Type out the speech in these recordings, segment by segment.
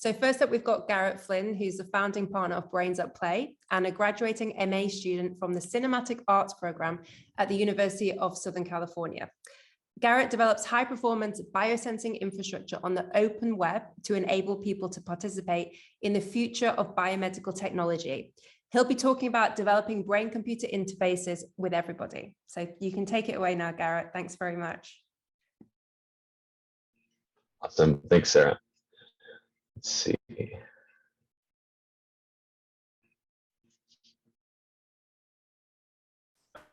So first up, we've got Garrett Flynn, who's the founding partner of Brains at Play and a graduating MA student from the Cinematic Arts program at the University of Southern California. Garrett develops high-performance biosensing infrastructure on the open web to enable people to participate in the future of biomedical technology. He'll be talking about developing brain-computer interfaces with everybody. So you can take it away now, Garrett. Thanks very much. Awesome. Thanks, Sarah. Let's see.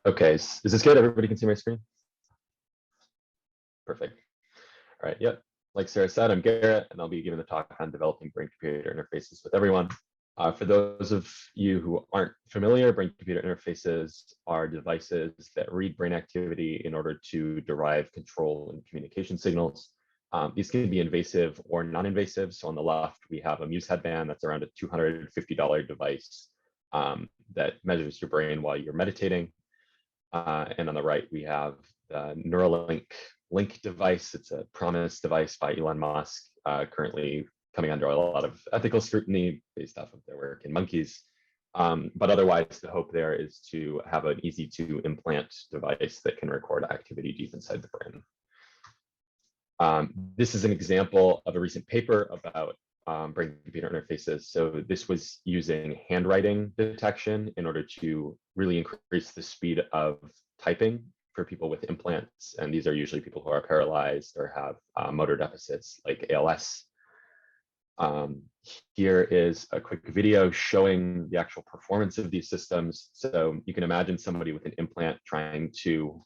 Okay, is this good? Everybody can see my screen? Perfect. All right, yep. Like Sarah said, I'm Garrett, and I'll be giving the talk on developing brain-computer interfaces with everyone. For those of you who aren't familiar, brain-computer interfaces are devices that read brain activity in order to derive control and communication signals. These can be invasive or non-invasive. So on the left, we have a Muse headband that's around a $250 device that measures your brain while you're meditating. And on the right, we have the Neuralink device. It's a promise device by Elon Musk, currently coming under a lot of ethical scrutiny based off of their work in monkeys. But otherwise, the hope there is to have an easy to implant device that can record activity deep inside the brain. This is an example of a recent paper about brain-computer interfaces. So this was using handwriting detection in order to really increase the speed of typing for people with implants. And these are usually people who are paralyzed or have motor deficits like ALS. Here is a quick video showing the actual performance of these systems. So you can imagine somebody with an implant trying to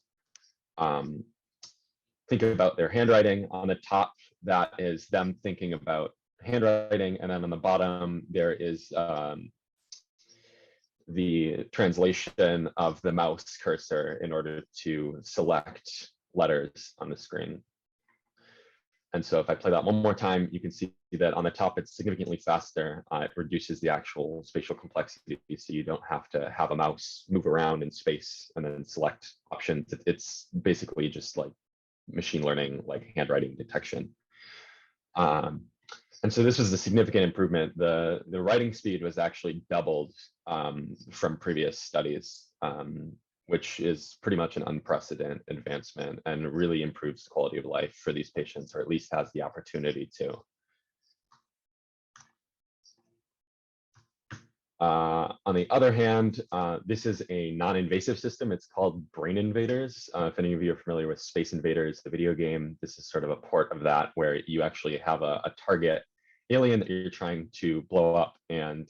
think about their handwriting. On the top, that is them thinking about handwriting, and then on the bottom, there is the translation of the mouse cursor in order to select letters on the screen. And so if I play that one more time, you can see that on the top, it's significantly faster. It reduces the actual spatial complexity, so you don't have to have a mouse move around in space and then select options. It's basically just like machine learning, like handwriting detection. And so this was a significant improvement. The writing speed was actually doubled from previous studies, which is pretty much an unprecedented advancement and really improves the quality of life for these patients, or at least has the opportunity to. On the other hand, this is a non-invasive system. It's called Brain Invaders. If any of you are familiar with Space Invaders, the video game, this is sort of a port of that, where you actually have a target alien that you're trying to blow up, and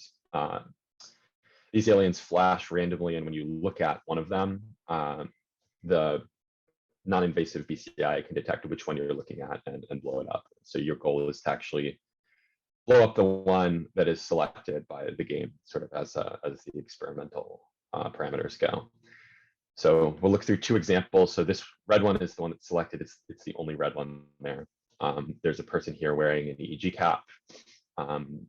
these aliens flash randomly, and when you look at one of them, the non-invasive BCI can detect which one you're looking at and blow it up. So your goal is to actually blow up the one that is selected by the game, sort of as the experimental parameters go. So we'll look through two examples. So this red one is the one that's selected. It's the only red one there. There's a person here wearing an EEG cap.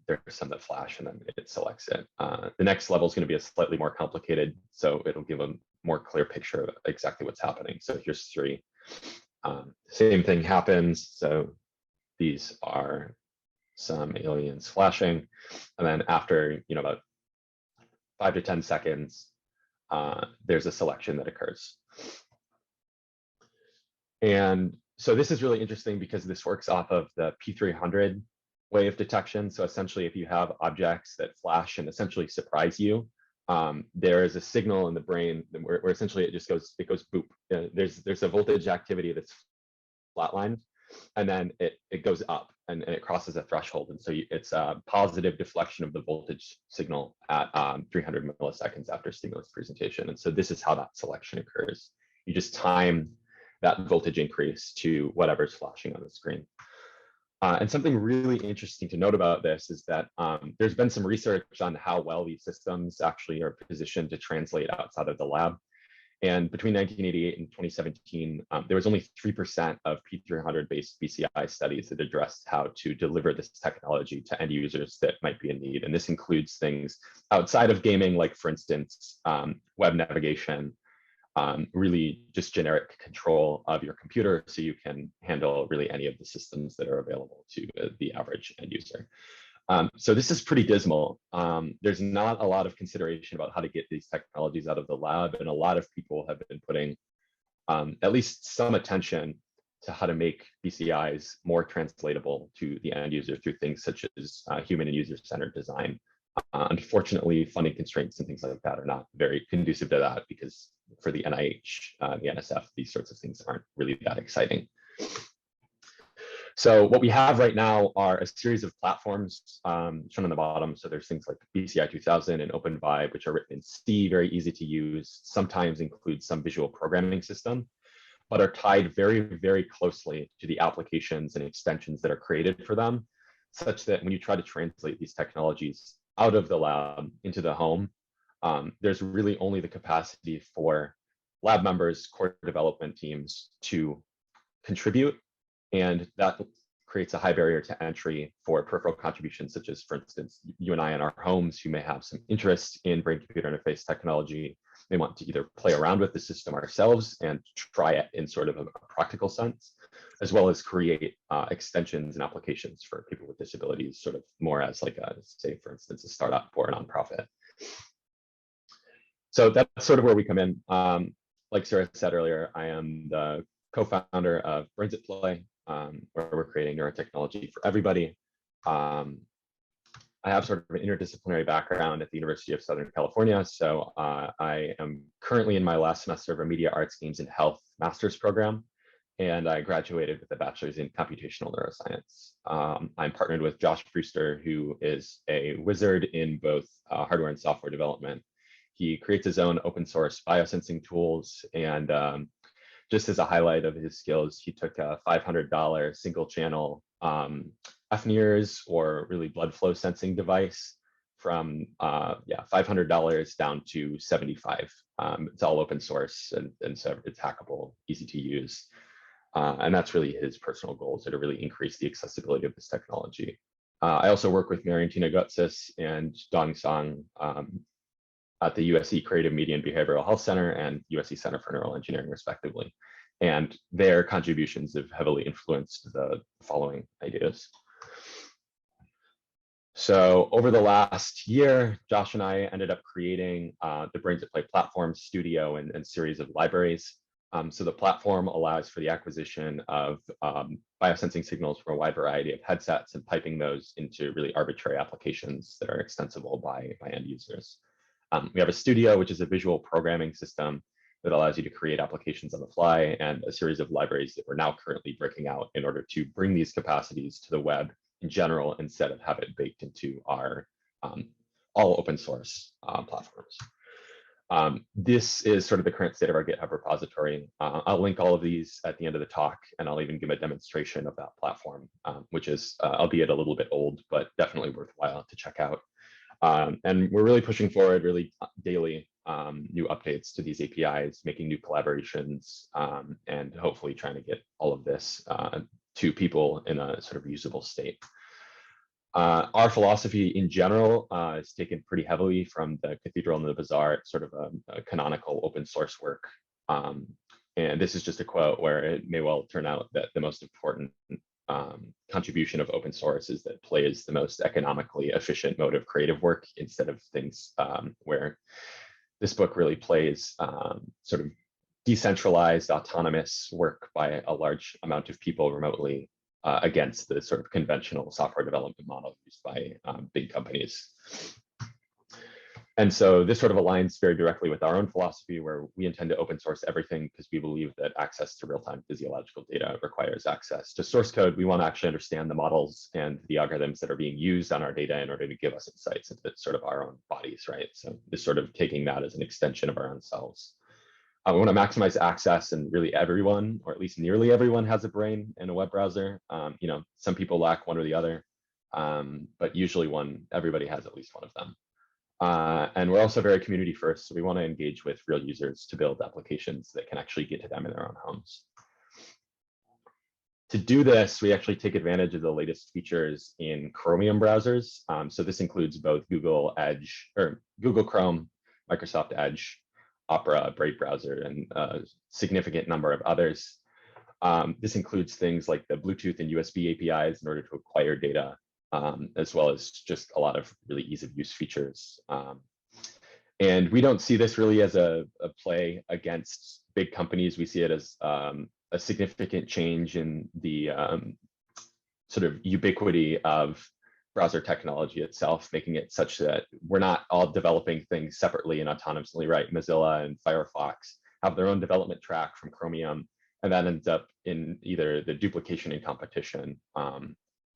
There's some that flash and then it selects it. The next level is going to be a slightly more complicated, so it'll give a more clear picture of exactly what's happening. So here's three. Same thing happens. So these are some aliens flashing, and then after about 5 to 10 seconds, there's a selection that occurs. And so this is really interesting because this works off of the P300 way of detection. So essentially, if you have objects that flash and essentially surprise you, there is a signal in the brain where essentially it goes boop. There's a voltage activity that's flatlined, and then it goes up and it crosses a threshold. And so it's a positive deflection of the voltage signal at 300 milliseconds after stimulus presentation. And so this is how that selection occurs. You just time that voltage increase to whatever's flashing on the screen. And something really interesting to note about this is that there's been some research on how well these systems actually are positioned to translate outside of the lab. And between 1988 and 2017, there was only 3% of P300-based BCI studies that addressed how to deliver this technology to end users that might be in need. And this includes things outside of gaming, like, for instance, web navigation, really just generic control of your computer so you can handle really any of the systems that are available to the average end user. So this is pretty dismal. There's not a lot of consideration about how to get these technologies out of the lab, and a lot of people have been putting at least some attention to how to make BCIs more translatable to the end user through things such as human and user-centered design. Unfortunately, funding constraints and things like that are not very conducive to that, because for the NIH, the NSF, these sorts of things aren't really that exciting. So what we have right now are a series of platforms shown on the bottom. So there's things like BCI 2000 and OpenVibe, which are written in C, very easy to use, sometimes include some visual programming system, but are tied very, very closely to the applications and extensions that are created for them, such that when you try to translate these technologies out of the lab into the home, there's really only the capacity for lab members, core development teams to contribute. And that creates a high barrier to entry for peripheral contributions, such as, for instance, you and I in our homes who may have some interest in brain-computer interface technology, may want to either play around with the system ourselves and try it in sort of a practical sense, as well as create extensions and applications for people with disabilities, sort of more as like a, say, for instance, a startup or a nonprofit. So that's sort of where we come in. Like Sarah said earlier, I am the co-founder of Brains at Play, where we're creating neurotechnology for everybody. I have sort of an interdisciplinary background at the University of Southern California. So I am currently in my last semester of a Media Arts Games and Health master's program, and I graduated with a bachelor's in computational neuroscience. I'm partnered with Josh Brewster, who is a wizard in both hardware and software development. He creates his own open source biosensing tools, and just as a highlight of his skills, he took a $500 single channel FNIRS, or really blood flow sensing device, from $500 down to 75. It's all open source, and so it's hackable, easy to use. And that's really his personal goal, so to really increase the accessibility of this technology. I also work with Mariantina Gutsis and Dong Song at the USC Creative Media and Behavioral Health Center and USC Center for Neural Engineering, respectively. And their contributions have heavily influenced the following ideas. So over the last year, Josh and I ended up creating the Brains at Play platform, studio, and series of libraries. So the platform allows for the acquisition of biosensing signals from a wide variety of headsets and piping those into really arbitrary applications that are extensible by end users. We have a studio, which is a visual programming system that allows you to create applications on the fly, and a series of libraries that we're now currently breaking out in order to bring these capacities to the web in general, instead of have it baked into our all open source platforms. This is sort of the current state of our GitHub repository. I'll link all of these at the end of the talk, and I'll even give a demonstration of that platform, which is, albeit a little bit old, but definitely worthwhile to check out. And we're really pushing forward, really daily, new updates to these APIs, making new collaborations, and hopefully trying to get all of this to people in a sort of usable state. Our philosophy in general is taken pretty heavily from the Cathedral and the Bazaar, sort of a canonical open source work. And this is just a quote where it may well turn out that the most important contribution of open source is that play is the most economically efficient mode of creative work, instead of things where this book really plays sort of decentralized, autonomous work by a large amount of people remotely against the sort of conventional software development model used by big companies. And so this sort of aligns very directly with our own philosophy, where we intend to open source everything because we believe that access to real-time physiological data requires access to source code. We want to actually understand the models and the algorithms that are being used on our data in order to give us insights into sort of our own bodies, right? So this sort of taking that as an extension of our own selves. We want to maximize access, and really everyone, or at least nearly everyone, has a brain and a web browser. You know, some people lack one or the other, but usually everybody has at least one of them. And we're also very community first, so we want to engage with real users to build applications that can actually get to them in their own homes. To do this, we actually take advantage of the latest features in Chromium browsers. So this includes both Google Edge, or Google Chrome, Microsoft Edge, Opera, Brave browser, and a significant number of others. This includes things like the Bluetooth and USB APIs in order to acquire data as well as just a lot of really ease of use features. And we don't see this really as a play against big companies. We see it as a significant change in the sort of ubiquity of browser technology itself, making it such that we're not all developing things separately and autonomously, right? Mozilla and Firefox have their own development track from Chromium, and that ends up in either the duplication and competition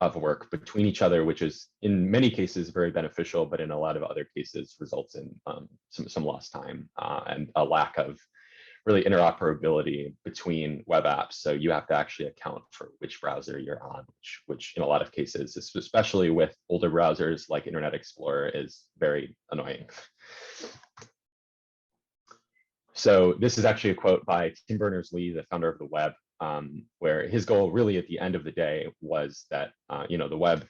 of work between each other, which is in many cases very beneficial, but in a lot of other cases results in some lost time and a lack of really interoperability between web apps. So you have to actually account for which browser you're on, which in a lot of cases, especially with older browsers like Internet Explorer, is very annoying. So this is actually a quote by Tim Berners-Lee, the founder of the web, where his goal really at the end of the day was that the web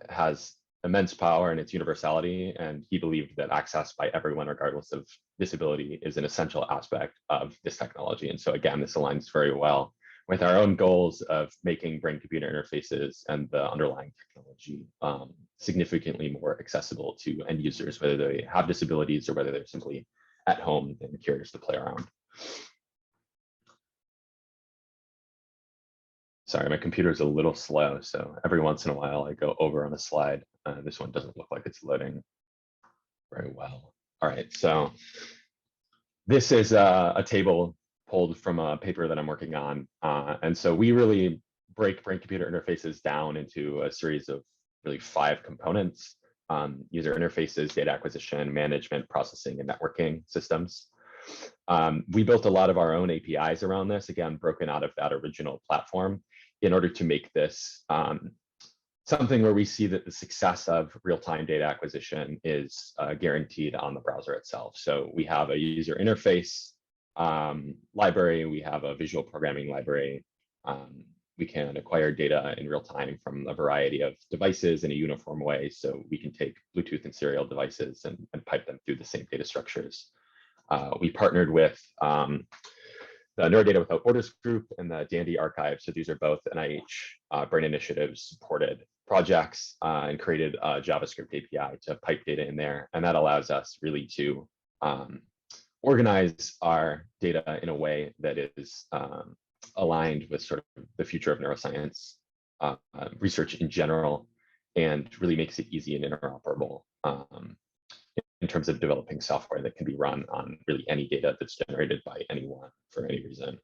has immense power in its universality, and he believed that access by everyone, regardless of disability, is an essential aspect of this technology. And so again, this aligns very well with our own goals of making brain-computer interfaces and the underlying technology significantly more accessible to end users, whether they have disabilities or whether they're simply at home and curious to play around. Sorry, my computer is a little slow, so every once in a while I go over on a slide. This one doesn't look like it's loading very well. All right, so this is a table pulled from a paper that I'm working on. And so we really break brain-computer interfaces down into a series of really 5 components: user interfaces, data acquisition, management, processing, and networking systems. We built a lot of our own APIs around this, again, broken out of that original platform, in order to make this something where we see that the success of real-time data acquisition is guaranteed on the browser itself. So we have a user interface library, we have a visual programming library. We can acquire data in real time from a variety of devices in a uniform way. So we can take Bluetooth and serial devices and pipe them through the same data structures. We partnered with the Neurodata Without Borders group and the Dandy Archive. So these are both NIH Brain Initiative supported projects, and created a JavaScript API to pipe data in there. And that allows us really to organize our data in a way that is aligned with sort of the future of neuroscience research in general, and really makes it easy and interoperable in terms of developing software that can be run on really any data that's generated by anyone for any reason.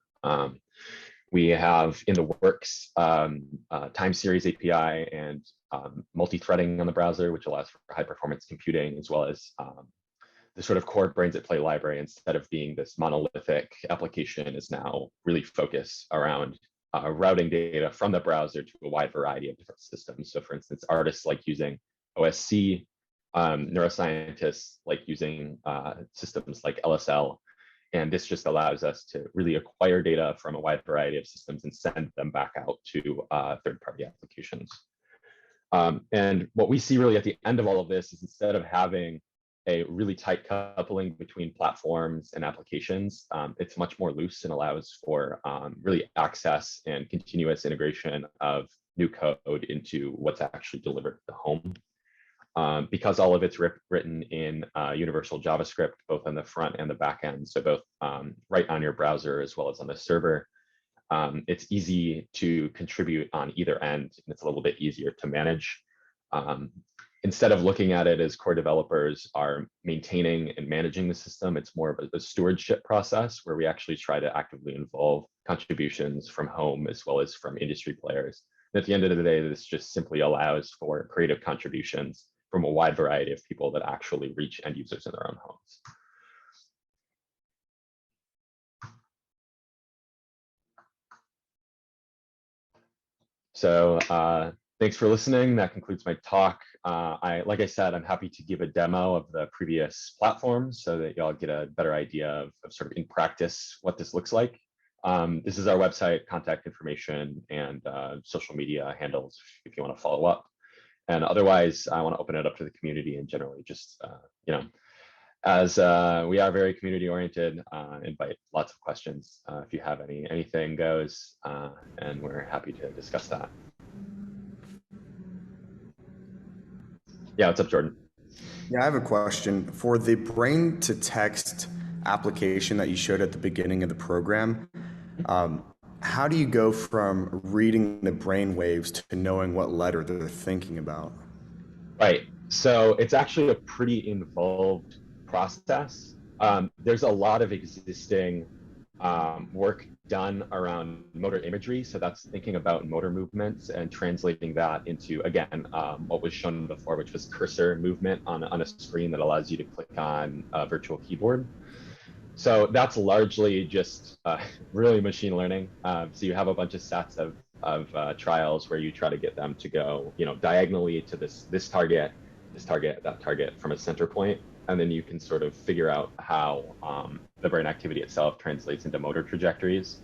We have in the works time series API and multi-threading on the browser, which allows for high performance computing, as well as the sort of core brains at play library, instead of being this monolithic application, is now really focused around routing data from the browser to a wide variety of different systems. So for instance, artists like using OSC, neuroscientists like using systems like LSL. And this just allows us to really acquire data from a wide variety of systems and send them back out to third-party applications. And what we see really at the end of all of this is, instead of having a really tight coupling between platforms and applications, it's much more loose and allows for really access and continuous integration of new code into what's actually delivered to the home. Because all of it's written in universal JavaScript, both on the front and the back end, so both right on your browser as well as on the server, it's easy to contribute on either end, and it's a little bit easier to manage. Instead of looking at it as core developers are maintaining and managing the system, it's more of a stewardship process where we actually try to actively involve contributions from home as well as from industry players. And at the end of the day, this just simply allows for creative contributions from a wide variety of people that actually reach end users in their own homes. So thanks for listening. That concludes my talk. Like I said, I'm happy to give a demo of the previous platforms so that y'all get a better idea of sort of in practice what this looks like. This is our website, contact information, and social media handles if you want to follow up. And otherwise, I want to open it up to the community and generally just, as we are very community oriented, invite lots of questions. If you have anything goes, and we're happy to discuss that. Yeah, what's up, Jordan? Yeah, I have a question. For the brain to text application that you showed at the beginning of the program, how do you go from reading the brain waves to knowing what letter they're thinking about? Right. So it's actually a pretty involved process. There's a lot of existing work done around motor imagery. So that's thinking about motor movements and translating that into, again, what was shown before, which was cursor movement on a screen that allows you to click on a virtual keyboard. So that's largely just really machine learning. So you have a bunch of sets of trials where you try to get them to go, diagonally to this target, that target from a center point, and then you can sort of figure out how the brain activity itself translates into motor trajectories.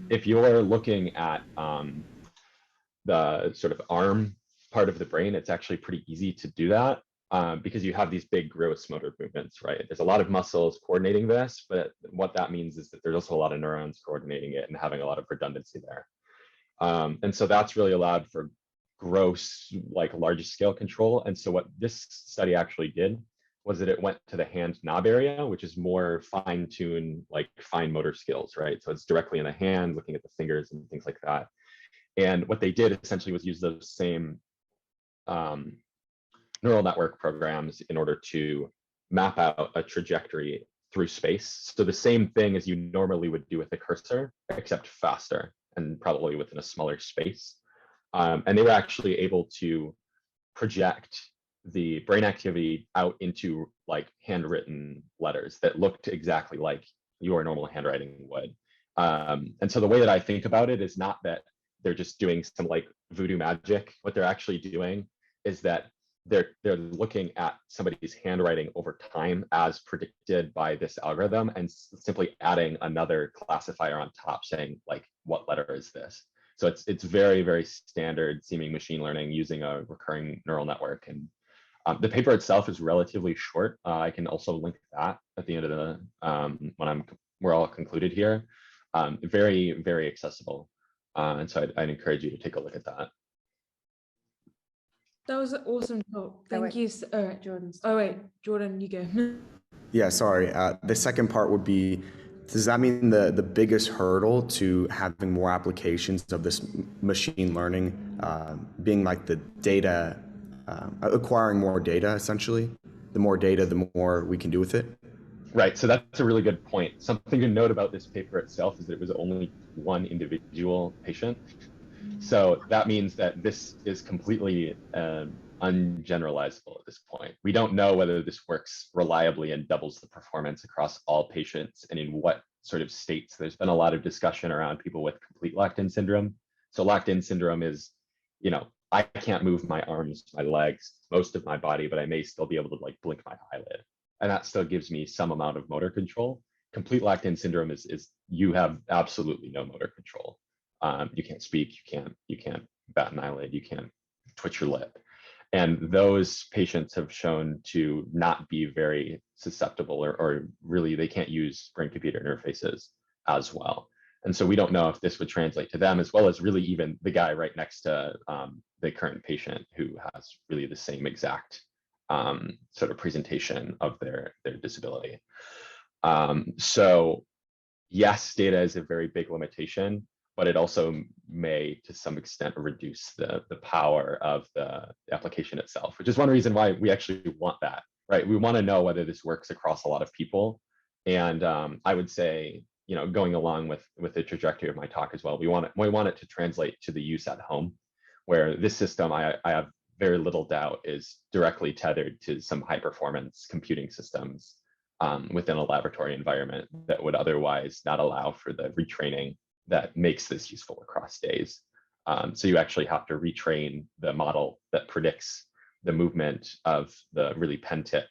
If you're looking at the sort of arm part of the brain, it's actually pretty easy to do that. Because you have these big gross motor movements, right? There's a lot of muscles coordinating this, but what that means is that there's also a lot of neurons coordinating it and having a lot of redundancy there. And so that's really allowed for gross, like largest scale control. And so what this study actually did was that it went to the hand knob area, which is more fine-tuned, like fine motor skills, right? So it's directly in the hand, looking at the fingers and things like that. And what they did essentially was use those same neural network programs in order to map out a trajectory through space. So the same thing as you normally would do with a cursor, except faster and probably within a smaller space. And they were actually able to project the brain activity out into like handwritten letters that looked exactly like your normal handwriting would. And so the way that I think about it is not that they're just doing some like voodoo magic. What they're actually doing is that they're looking at somebody's handwriting over time as predicted by this algorithm and simply adding another classifier on top saying like, what letter is this? So it's very, very standard seeming machine learning using a recurring neural network. And the paper itself is relatively short. I can also link that at the end of the, when we're all concluded here. Very, very accessible. And so I'd encourage you to take a look at that. That was an awesome talk. Thank you. All right, Jordan. Oh, wait, Jordan, you go. Yeah, sorry. The second part would be, does that mean the biggest hurdle to having more applications of this machine learning being like the data, acquiring more data, essentially? The more data, the more we can do with it? Right, so that's a really good point. Something to note about this paper itself is that it was only one individual patient. So that means that this is completely ungeneralizable at this point. We don't know whether this works reliably and doubles the performance across all patients and in what sort of states. There's been a lot of discussion around people with complete locked-in syndrome. So locked-in syndrome is, I can't move my arms, my legs, most of my body, but I may still be able to like blink my eyelid. And that still gives me some amount of motor control. Complete locked-in syndrome is you have absolutely no motor control. You can't speak, you can't bat an eyelid, you can't twitch your lip. And those patients have shown to not be very susceptible or really they can't use brain-computer interfaces as well. And so we don't know if this would translate to them as well as really even the guy right next to the current patient who has really the same exact sort of presentation of their disability. So yes, data is a very big limitation, but it also may, to some extent, reduce the power of the application itself, which is one reason why we actually want that, right? We want to know whether this works across a lot of people. And I would say, going along with the trajectory of my talk as well, we want it to translate to the use at home, where this system, I have very little doubt, is directly tethered to some high performance computing systems within a laboratory environment that would otherwise not allow for the retraining that makes this useful across days. So you actually have to retrain the model that predicts the movement of the really pen tip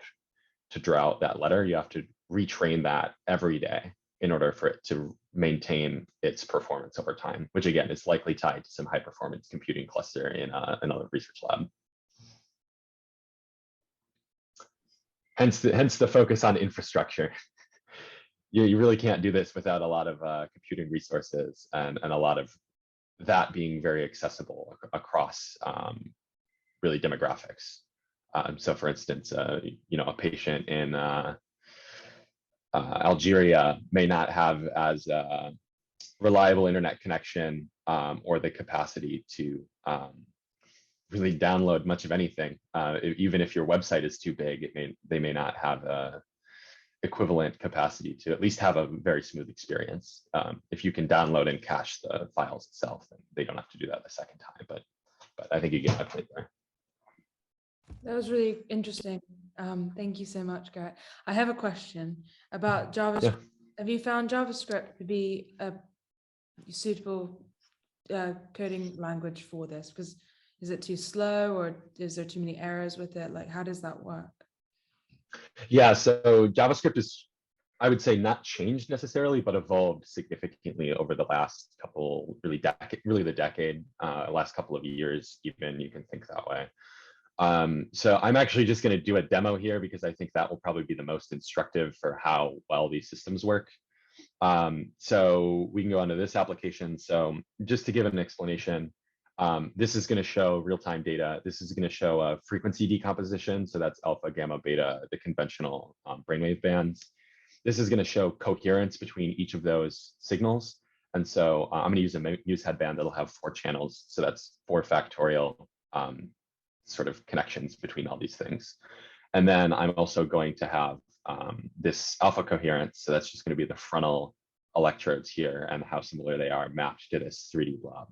to draw out that letter. You have to retrain that every day in order for it to maintain its performance over time, which again is likely tied to some high performance computing cluster in another research lab. Hence the focus on infrastructure. You really can't do this without a lot of computing resources and a lot of that being very accessible across really demographics. So for instance, a patient in Algeria may not have as reliable internet connection or the capacity to really download much of anything. Even if your website is too big, they may not have equivalent capacity to at least have a very smooth experience. If you can download and cache the files itself, then they don't have to do that the second time. But I think you get my point there. That was really interesting. Thank you so much, Garrett. I have a question about JavaScript. Yeah. Have you found JavaScript to be a suitable coding language for this? Because is it too slow, or is there too many errors with it? Like, how does that work? Yeah, so JavaScript is, I would say, not changed necessarily, but evolved significantly over the last couple, last couple of years, even, you can think that way. So I'm actually just going to do a demo here because I think that will probably be the most instructive for how well these systems work. So we can go on to this application. So just to give an explanation, this is going to show real-time data. This is going to show a frequency decomposition. So that's alpha, gamma, beta, the conventional brainwave bands. This is going to show coherence between each of those signals. And so I'm going to use a muse headband that'll have 4 channels. So that's 4 factorial sort of connections between all these things. And then I'm also going to have this alpha coherence. So that's just going to be the frontal electrodes here and how similar they are mapped to this 3D blob.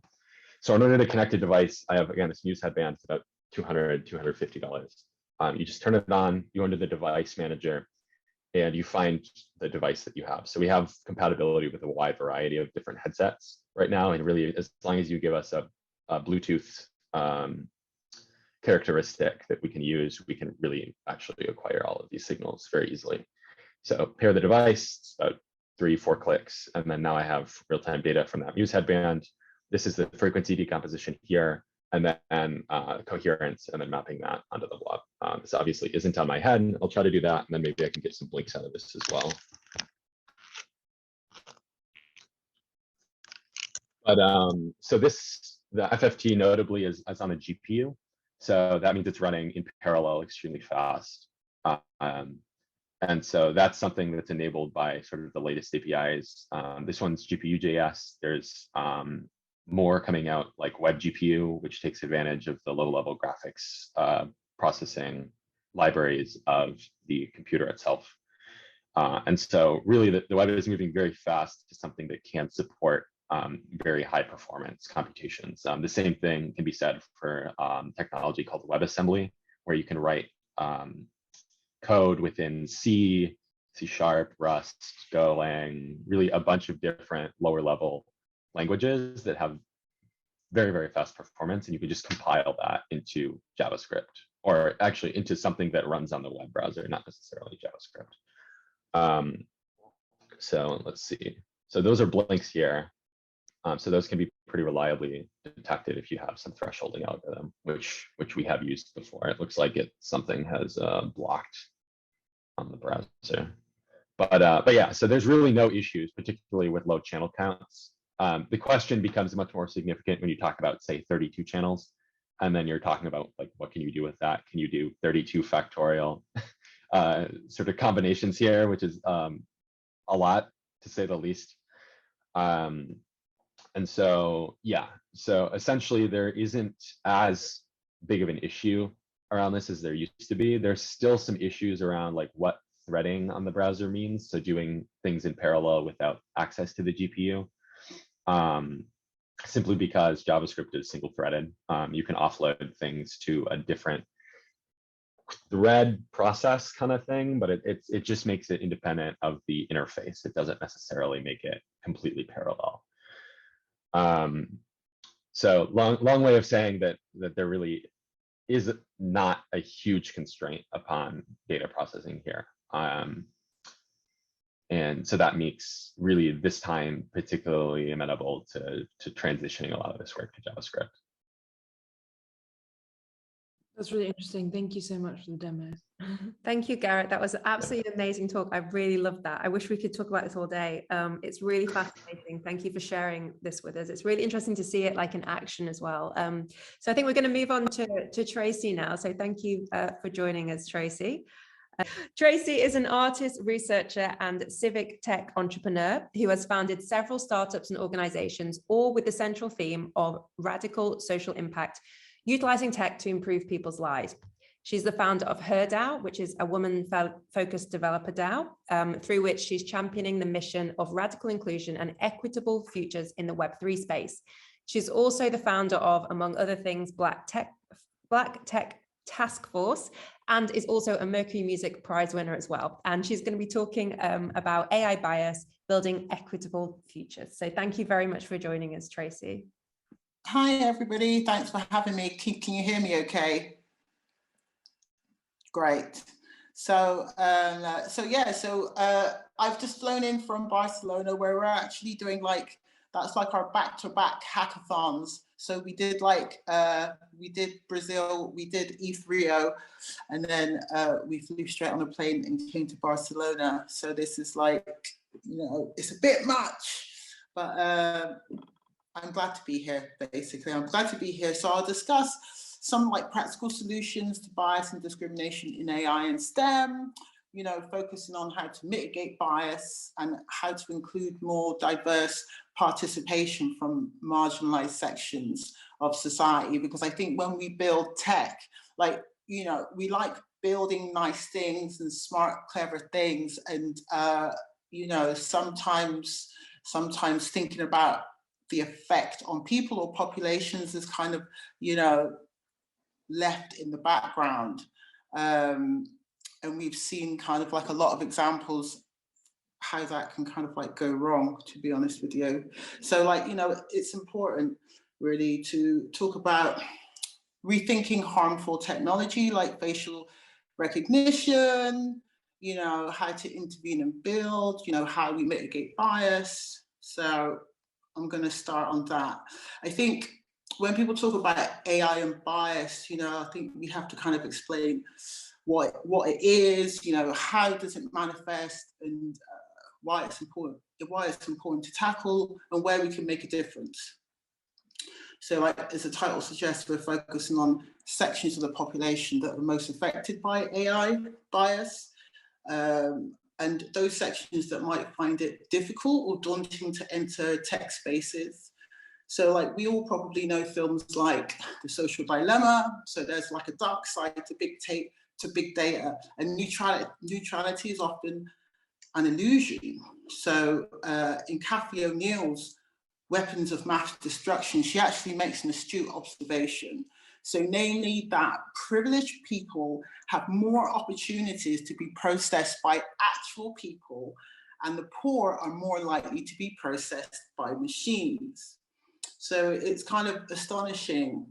So in order to connect a device, I have, again, this muse headband. It's about $200, $250. You just turn it on, you go into the device manager, and you find the device that you have. So we have compatibility with a wide variety of different headsets right now. And really, as long as you give us a Bluetooth characteristic that we can use, we can really actually acquire all of these signals very easily. So pair the device, about 3-4 clicks. And then now I have real-time data from that muse headband. This is the frequency decomposition here, and then coherence, and then mapping that onto the blob. This obviously isn't on my head. I'll try to do that, and then maybe I can get some blinks out of this as well. But so the FFT notably is on a GPU. So that means it's running in parallel extremely fast. And so that's something that's enabled by sort of the latest APIs. This one's GPU.js. There's more coming out, like Web GPU, which takes advantage of the low-level graphics processing libraries of the computer itself. And so really the web is moving very fast to something that can support very high performance computations. The same thing can be said for technology called WebAssembly, where you can write code within C, C#, Rust, Golang, really a bunch of different lower level languages that have very, very fast performance. And you can just compile that into JavaScript, or actually into something that runs on the web browser, not necessarily JavaScript. So let's see. So those are blinks here. So those can be pretty reliably detected if you have some thresholding algorithm, which we have used before. It looks like something has blocked on the browser. But yeah, so there's really no issues, particularly with low channel counts. The question becomes much more significant when you talk about, say, 32 channels, and then you're talking about, like, what can you do with that? Can you do 32 factorial sort of combinations here, which is a lot, to say the least. And so, yeah, so essentially there isn't as big of an issue around this as there used to be. There's still some issues around, like, what threading on the browser means. So doing things in parallel without access to the GPU, simply because JavaScript is single threaded. You can offload things to a different thread process kind of thing, but it just makes it independent of the interface. It doesn't necessarily make it completely parallel. So long way of saying that there really is not a huge constraint upon data processing here. And so that makes really this time particularly amenable to transitioning a lot of this work to JavaScript. That's really interesting. Thank you so much for the demo. Thank you, Garrett. That was an absolutely amazing talk. I really loved that. I wish we could talk about this all day. It's really fascinating. Thank you for sharing this with us. It's really interesting to see it like in action as well. So I think we're going to move on to Tracey now. So thank you for joining us, Tracey. Tracey is an artist, researcher, and civic tech entrepreneur who has founded several startups and organizations, all with the central theme of radical social impact, utilizing tech to improve people's lives. She's the founder of H.E.R DAO, which is a woman-focused developer DAO, through which she's championing the mission of radical inclusion and equitable futures in the Web3 space. She's also the founder of, among other things, Black Tech Task Force, and is also a Mercury Music Prize winner as well. And she's going to be talking about AI bias, building equitable futures. So thank you very much for joining us, Tracey. Hi, everybody. Thanks for having me. Can you hear me okay? Great. So I've just flown in from Barcelona, where we're actually doing that's like our back-to-back hackathons. So we did we did Brazil, we did Rio, and then we flew straight on a plane and came to Barcelona. So this is it's a bit much, but I'm glad to be here, basically. I'm glad to be here. So I'll discuss some practical solutions to bias and discrimination in AI and STEM, focusing on how to mitigate bias and how to include more diverse participation from marginalized sections of society. Because I think when we build tech, we like building nice things and smart, clever things. And, sometimes thinking about the effect on people or populations is kind of, left in the background. And we've seen kind of a lot of examples how that can kind of go wrong, to be honest with you. So it's important really to talk about rethinking harmful technology like facial recognition, how to intervene and build, how we mitigate bias. So I'm going to start on that. I think when people talk about AI and bias, I think we have to kind of explain what it is, how does it manifest, and why it's important to tackle, and where we can make a difference. So as the title suggests, we're focusing on sections of the population that are most affected by AI bias, and those sections that might find it difficult or daunting to enter tech spaces. So we all probably know films like The Social Dilemma. So there's a dark side to big data, and neutrality is often an illusion. So in Cathy O'Neill's Weapons of Mass Destruction, she actually makes an astute observation. So namely that privileged people have more opportunities to be processed by actual people, and the poor are more likely to be processed by machines. So it's kind of astonishing,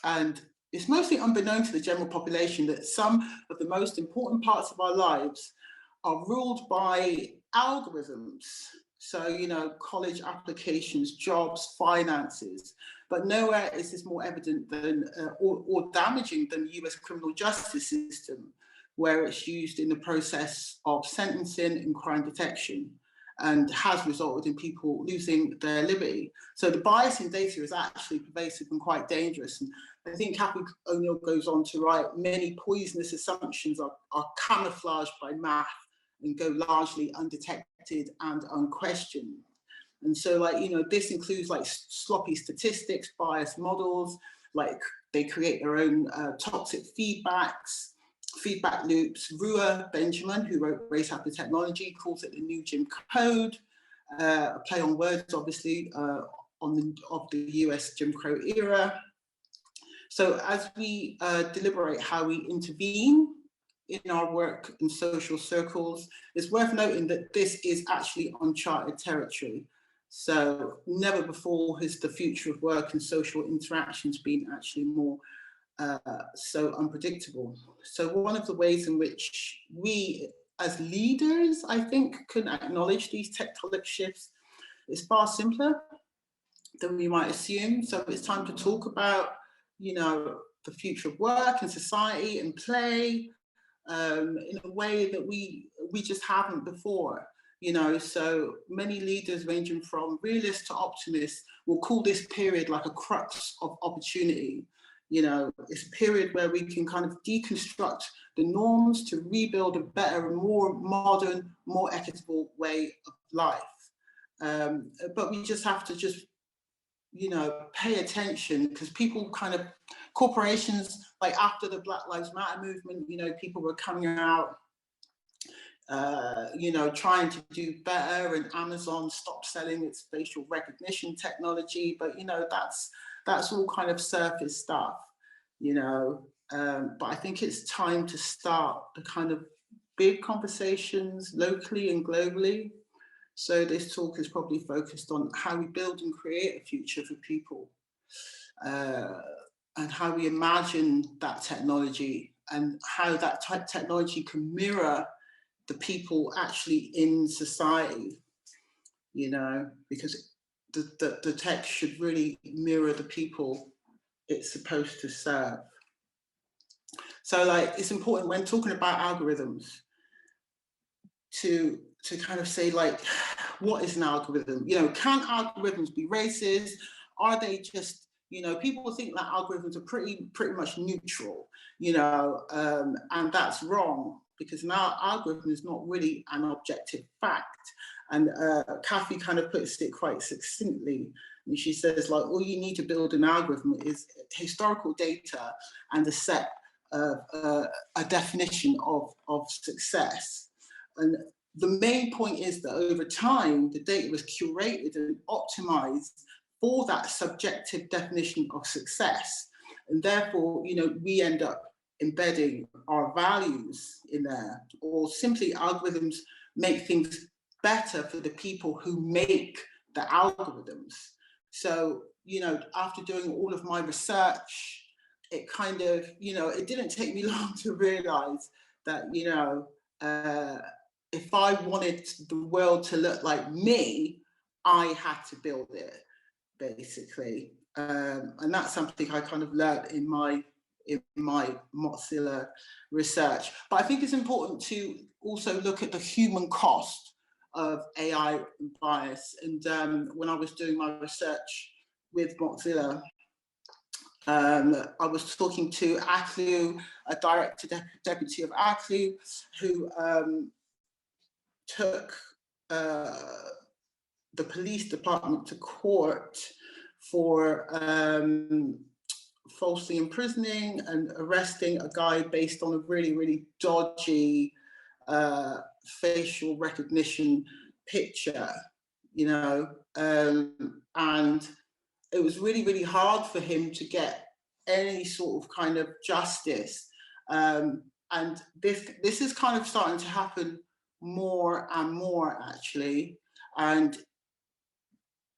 and it's mostly unbeknown to the general population that some of the most important parts of our lives are ruled by algorithms. So, college applications, jobs, finances, but nowhere is this more evident than or damaging than the US criminal justice system, where it's used in the process of sentencing and crime detection, and has resulted in people losing their liberty. So the bias in data is actually pervasive and quite dangerous. And I think Cathy O'Neill goes on to write, many poisonous assumptions are camouflaged by math and go largely undetected and unquestioned. And so this includes sloppy statistics, biased models, they create their own toxic feedback loops. Rua Benjamin, who wrote Race After Technology, calls it the new Jim Code, a play on words, obviously, of the US Jim Crow era. So as we deliberate how we intervene in our work in social circles, it's worth noting that this is actually uncharted territory. So never before has the future of work and social interactions been actually more so unpredictable. So one of the ways in which we as leaders, I think, can acknowledge these tectonic shifts is far simpler than we might assume. So it's time to talk about, the future of work and society and play in a way that we just haven't before. You know, so many leaders ranging from realists to optimists will call this period like a crux of opportunity. You know, it's a period where we can kind of deconstruct the norms to rebuild a better and more modern, more equitable way of life. But we just have to you know, pay attention, because people kind of, corporations, like after the Black Lives Matter movement, you know, people were coming out, you know, trying to do better, and Amazon stopped selling its facial recognition technology. But, you know, that's all kind of surface stuff, you know. But I think it's time to start the kind of big conversations locally and globally. So this talk is probably focused on how we build and create a future for people, and how we imagine that technology, and how that technology can mirror the people actually in society, you know, because the tech should really mirror the people it's supposed to serve. So like, it's important when talking about algorithms to kind of say, like, what is an algorithm? You know, can algorithms be racist? Are they just, you know, people think that algorithms are pretty much neutral, you know, and that's wrong, because now algorithm is not really an objective fact. And Cathy kind of puts it quite succinctly. And she says, like, all you need to build an algorithm is historical data and a set of a definition of success. And the main point is that over time, the data was curated and optimized for that subjective definition of success. And therefore, you know, we end up embedding our values in there, or simply algorithms make things better for the people who make the algorithms. So, you know, after doing all of my research, it kind of, you know, it didn't take me long to realize that, you know, if I wanted the world to look like me, I had to build it, basically. And that's something I kind of learned in my Mozilla research. But I think it's important to also look at the human cost of AI bias. And when I was doing my research with Mozilla, I was talking to ACLU, a director deputy of ACLU, who took the police department to court for falsely imprisoning and arresting a guy based on a really dodgy facial recognition picture, you know, and it was really hard for him to get any sort of kind of justice. And this is kind of starting to happen more and more, actually. And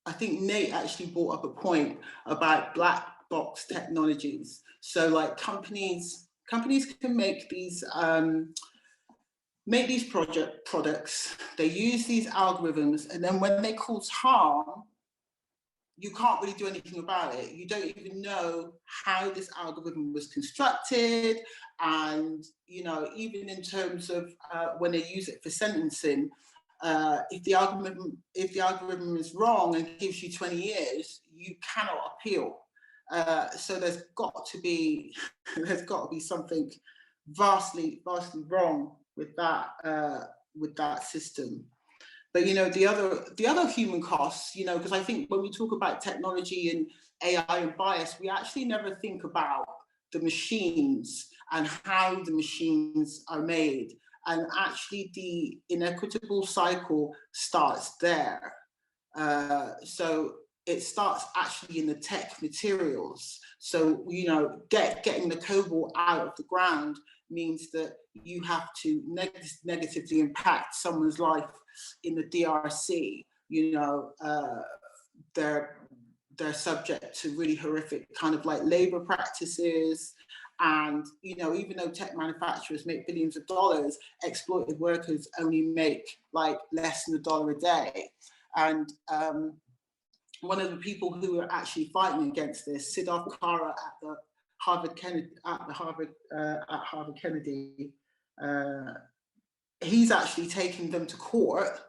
I think Nate actually brought up a point about black box technologies. So like companies can make these products, they use these algorithms, and then when they cause harm, you can't really do anything about it. You don't even know how this algorithm was constructed. And, you know, even in terms of when they use it for sentencing, if the algorithm is wrong and gives you 20 years, you cannot appeal. So there's got to be something vastly wrong with that system. But, you know, the other human costs, you know, because I think when we talk about technology and AI and bias, we actually never think about the machines and how the machines are made. And actually the inequitable cycle starts there. So it starts actually in the tech materials. So, you know, getting the cobalt out of the ground means that you have to negatively impact someone's life in the DRC. You know, they're subject to really horrific kind of like labor practices. And, you know, even though tech manufacturers make billions of dollars, exploited workers only make like less than $1 a day. And one of the people who are actually fighting against this, Zuboff at the Harvard Kennedy, at Harvard Kennedy, he's actually taken them to court,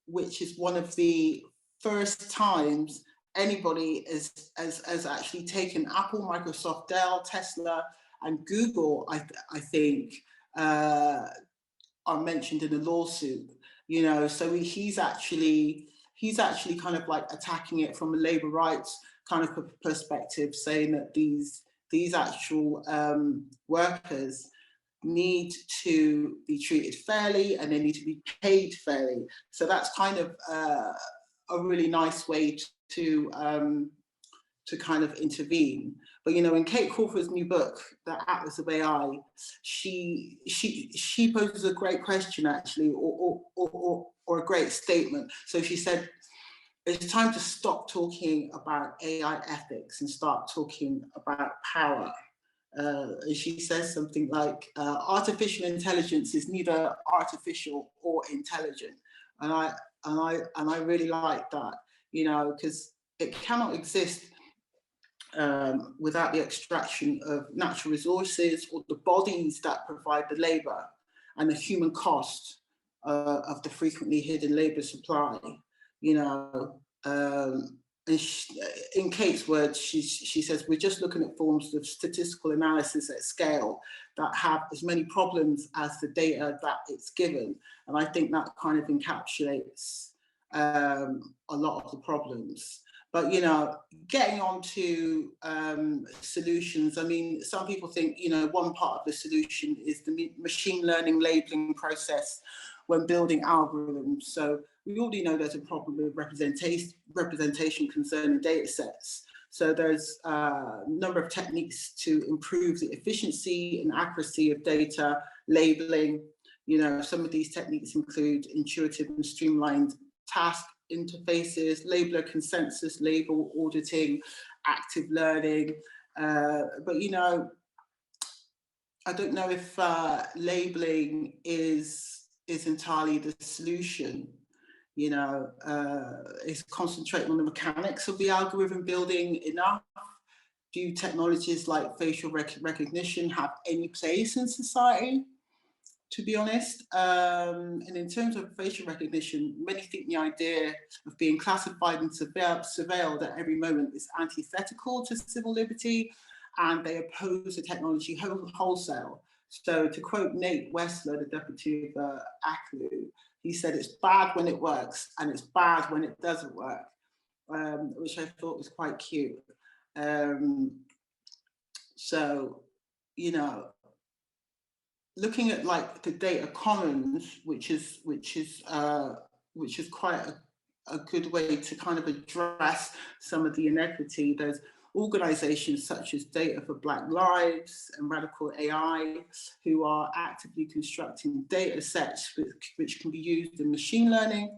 which is one of the first times anybody has actually taken Apple, Microsoft, Dell, Tesla, and Google, I think, are mentioned in a lawsuit. You know, so he's actually kind of like attacking it from a labor rights kind of perspective, saying that these actual workers need to be treated fairly and they need to be paid fairly. So that's kind of a really nice way to kind of intervene. But you know, in Kate Crawford's new book, The Atlas of AI, she poses a great question actually, or a great statement. So she said, it's time to stop talking about AI ethics and start talking about power. And she says something like, artificial intelligence is neither artificial or intelligent. And I really like that, you know, because it cannot exist without the extraction of natural resources or the bodies that provide the labor and the human cost of the frequently hidden labor supply, you know. And in Kate's words, she says, we're just looking at forms of statistical analysis at scale that have as many problems as the data that it's given. And I think that kind of encapsulates a lot of the problems. But, you know, getting on to solutions, I mean, some people think, you know, one part of the solution is the machine learning labeling process when building algorithms. So we already know there's a problem with representation concerning data sets. So there's a number of techniques to improve the efficiency and accuracy of data labeling. You know, some of these techniques include intuitive and streamlined task interfaces, labeler consensus, label auditing, active learning. But, you know, I don't know if labeling is entirely the solution. You know, is concentrating on the mechanics of the algorithm building enough? Do technologies like facial recognition have any place in society? To be honest, and in terms of facial recognition, many think the idea of being classified and surveilled at every moment is antithetical to civil liberty, and they oppose the technology wholesale. So to quote Nate Wessler, the deputy of ACLU, he said, it's bad when it works and it's bad when it doesn't work, which I thought was quite cute. So, you know, looking at like the data commons, which is quite a good way to kind of address some of the inequity. There's organizations such as Data for Black Lives and Radical AI, who are actively constructing data sets which can be used in machine learning,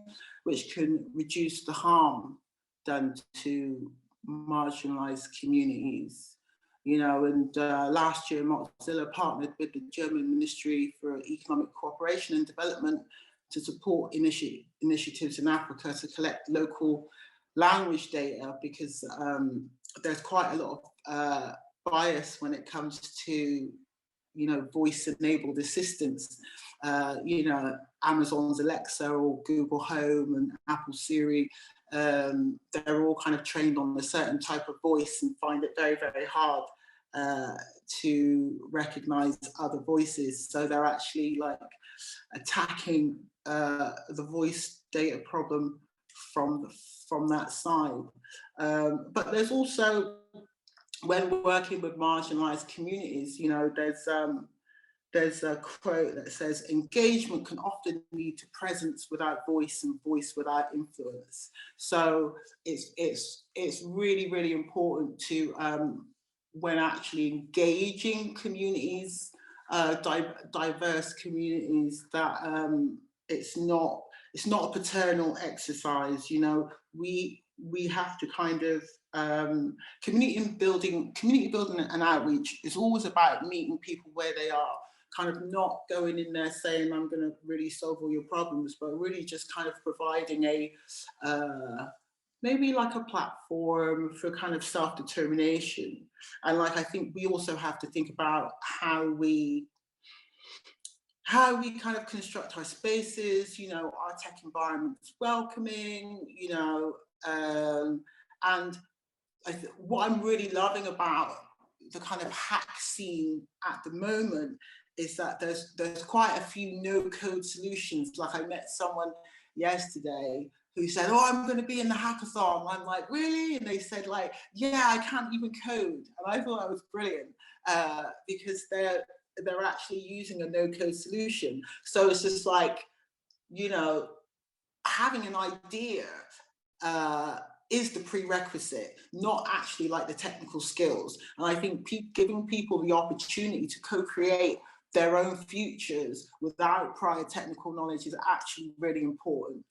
which can reduce the harm done to marginalized communities. You know, and last year, Mozilla partnered with the German Ministry for Economic Cooperation and Development to support initiatives in Africa to collect local language data, because there's quite a lot of bias when it comes to, you know, voice-enabled assistants. You know, Amazon's Alexa or Google Home and Apple Siri, they're all kind of trained on a certain type of voice and find it very, very hard to recognize other voices. So they're actually like attacking the voice data problem from that side. But there's also, when working with marginalized communities, you know, there's a quote that says, engagement can often lead to presence without voice and voice without influence. So it's really, really important to, when actually engaging communities, diverse communities, that it's not a paternal exercise. You know, we have to kind of, community building and outreach is always about meeting people where they are, kind of not going in there saying, I'm going to really solve all your problems, but really just kind of providing maybe like a platform for kind of self-determination. And like, I think we also have to think about how we kind of construct our spaces, you know, our tech environment is welcoming, you know, and what I'm really loving about the kind of hack scene at the moment is that there's quite a few no-code solutions. Like, I met someone yesterday who said, oh, I'm going to be in the hackathon. I'm like, really? And they said, like, yeah, I can't even code. And I thought that was brilliant, because they're actually using a no-code solution. So it's just like, you know, having an idea is the prerequisite, not actually like the technical skills. And I think giving people the opportunity to co-create their own futures without prior technical knowledge is actually really important.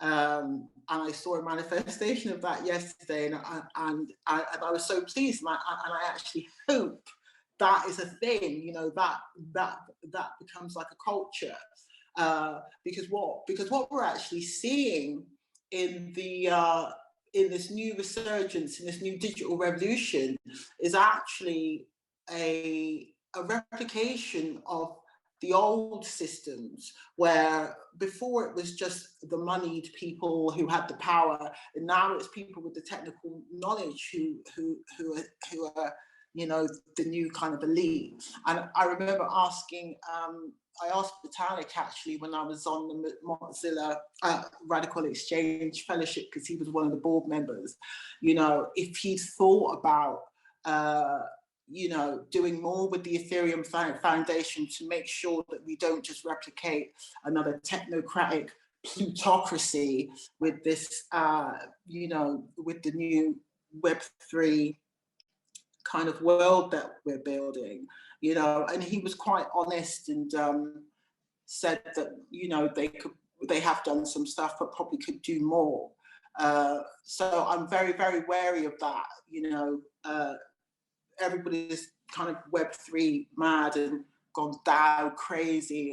And I saw a manifestation of that yesterday, and I was so pleased, and I actually hope that is a thing, you know, that becomes like a culture, because what we're actually seeing in this new resurgence, in this new digital revolution, is actually a replication of the old systems, where before it was just the moneyed people who had the power, and now it's people with the technical knowledge who are, you know, the new kind of elite. And I remember asking, I asked Vitalik actually when I was on the Mozilla Radical Exchange Fellowship, because he was one of the board members, you know, if he'd thought about you know, doing more with the Ethereum Foundation to make sure that we don't just replicate another technocratic plutocracy with this, you know, with the new Web3 kind of world that we're building, you know. And he was quite honest and said that, you know, they have done some stuff but probably could do more. So I'm very, very wary of that, you know. Everybody's kind of Web3 mad and gone DAO crazy,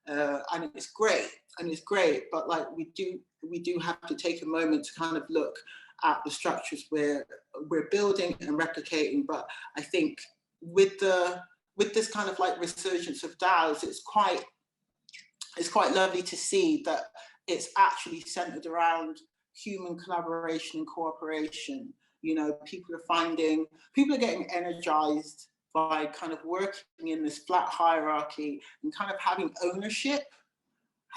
and it's great, but like we do have to take a moment to kind of look at the structures we're building and replicating. But I think with this kind of like resurgence of DAOs, it's quite lovely to see that it's actually centered around human collaboration and cooperation. You know, people are getting energized by kind of working in this flat hierarchy and kind of having ownership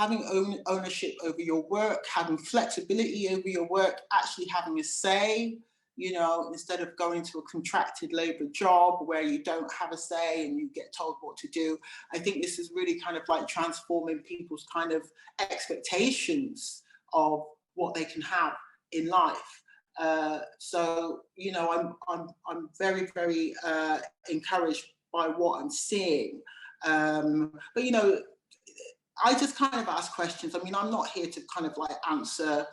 over your work, having flexibility over your work, actually having a say, you know, instead of going to a contracted labor job where you don't have a say and you get told what to do. I think this is really kind of like transforming people's kind of expectations of what they can have in life. So, you know, I'm very, very encouraged by what I'm seeing. But, you know, I just kind of ask questions. I mean, I'm not here to kind of like answer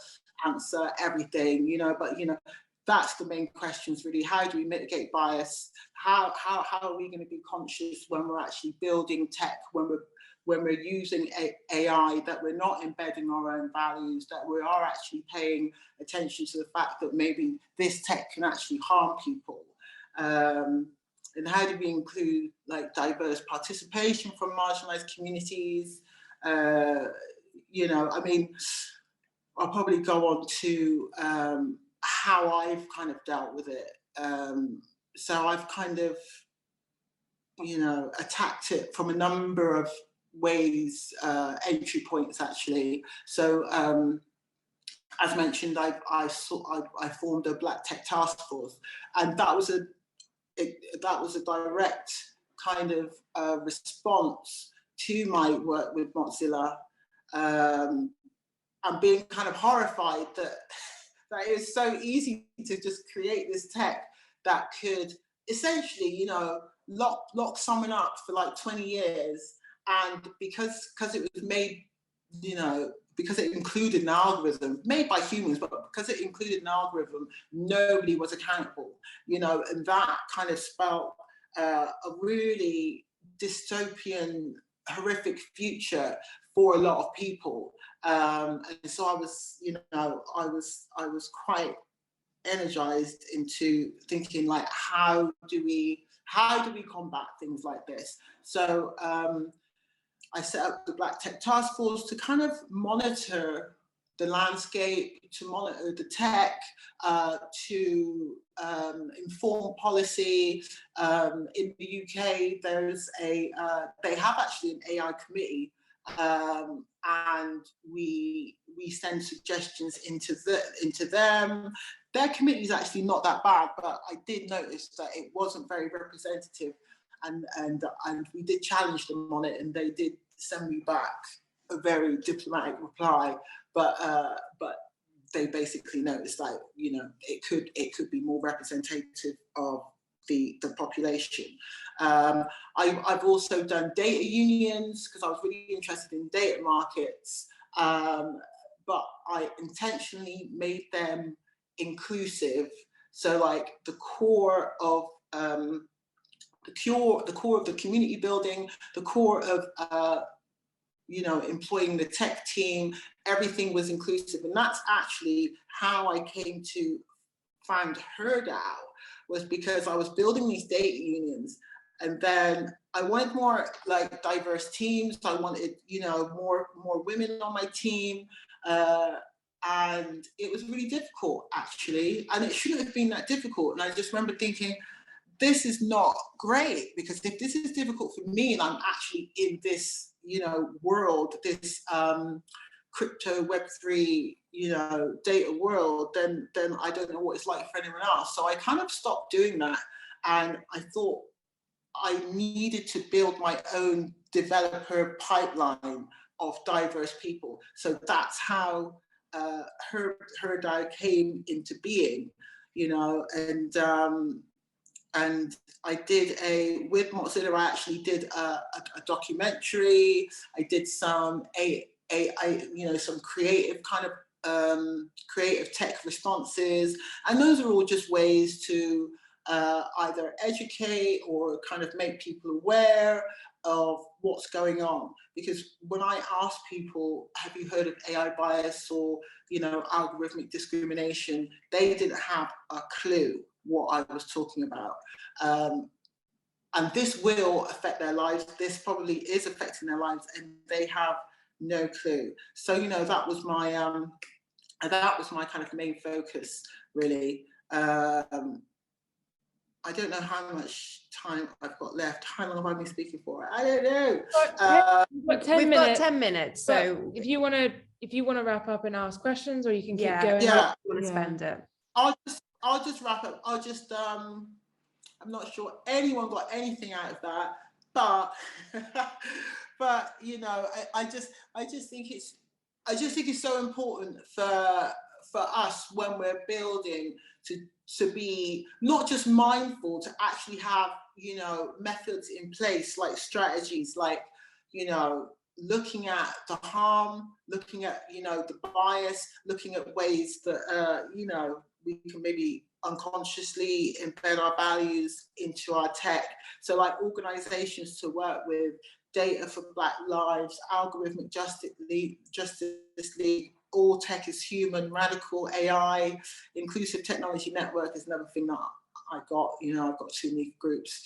everything, you know, but, you know, that's the main questions really. How do we mitigate bias? How are we going to be conscious when we're actually building tech, when we're using AI, that we're not embedding our own values, that we are actually paying attention to the fact that maybe this tech can actually harm people? And how do we include like diverse participation from marginalized communities? You know, I mean, I'll probably go on to how I've kind of dealt with it. So I've kind of, you know, attacked it from a number of ways, entry points actually. So as mentioned, I formed a Black Tech Task Force, and that was a direct kind of response to my work with Mozilla. I'm being kind of horrified that it is so easy to just create this tech that could essentially, you know, lock someone up for like 20 years. And because it was made, you know, because it included an algorithm made by humans, but because it included an algorithm, nobody was accountable, you know, and that kind of spelled a really dystopian, horrific future for a lot of people. And so I was, you know, I was quite energized into thinking like, how do we combat things like this? So I set up the Black Tech Task Force to kind of monitor the landscape, to monitor the tech, to inform policy. In the UK, there's they have actually an AI committee, and we send suggestions into them. Their committee is actually not that bad, but I did notice that it wasn't very representative, and we did challenge them on it, and they did send me back a very diplomatic reply, but they basically noticed that, you know, it could be more representative of the population. I've also done data unions because I was really interested in data markets, but I intentionally made them inclusive. So like the core of the community building, the core of you know, employing the tech team, everything was inclusive. And that's actually how I came to find H.E.R DAO, was because I was building these data unions, and then I wanted more like diverse teams. I wanted, you know, more women on my team, and it was really difficult actually, and it shouldn't have been that difficult. And I just remember thinking, this is not great, because if this is difficult for me and I'm actually in this, you know, world, this crypto Web3, you know, data world, then I don't know what it's like for anyone else. So I kind of stopped doing that, and I thought I needed to build my own developer pipeline of diverse people. So that's how H.E.R DAO came into being, you know, and I did with Mozilla, I actually did a documentary. I did some you know, some creative kind of creative tech responses, and those are all just ways to either educate or kind of make people aware of what's going on. Because when I ask people, have you heard of AI bias or, you know, algorithmic discrimination, they didn't have a clue what I was talking about. And this will affect their lives. This probably is affecting their lives, and they have no clue. So, you know, that was my kind of main focus, really. I don't know how much time I've got left. How long have I been speaking for? I don't know. We've got 10 minutes. So if you want to wrap up and ask questions, or you can keep going. Yeah. You want to spend it. I'll just wrap up. I'm not sure anyone got anything out of that, but but you know, I just think it's so important for us when we're building to be not just mindful, to actually have, you know, methods in place, like strategies, like, you know, looking at the harm, looking at, you know, the bias, looking at ways that you know, we can maybe unconsciously embed our values into our tech. So like organizations to work with, Data for Black Lives, Algorithmic Justice League, All Tech is Human, Radical AI, Inclusive Technology Network is another thing that I got, you know, I've got too many groups,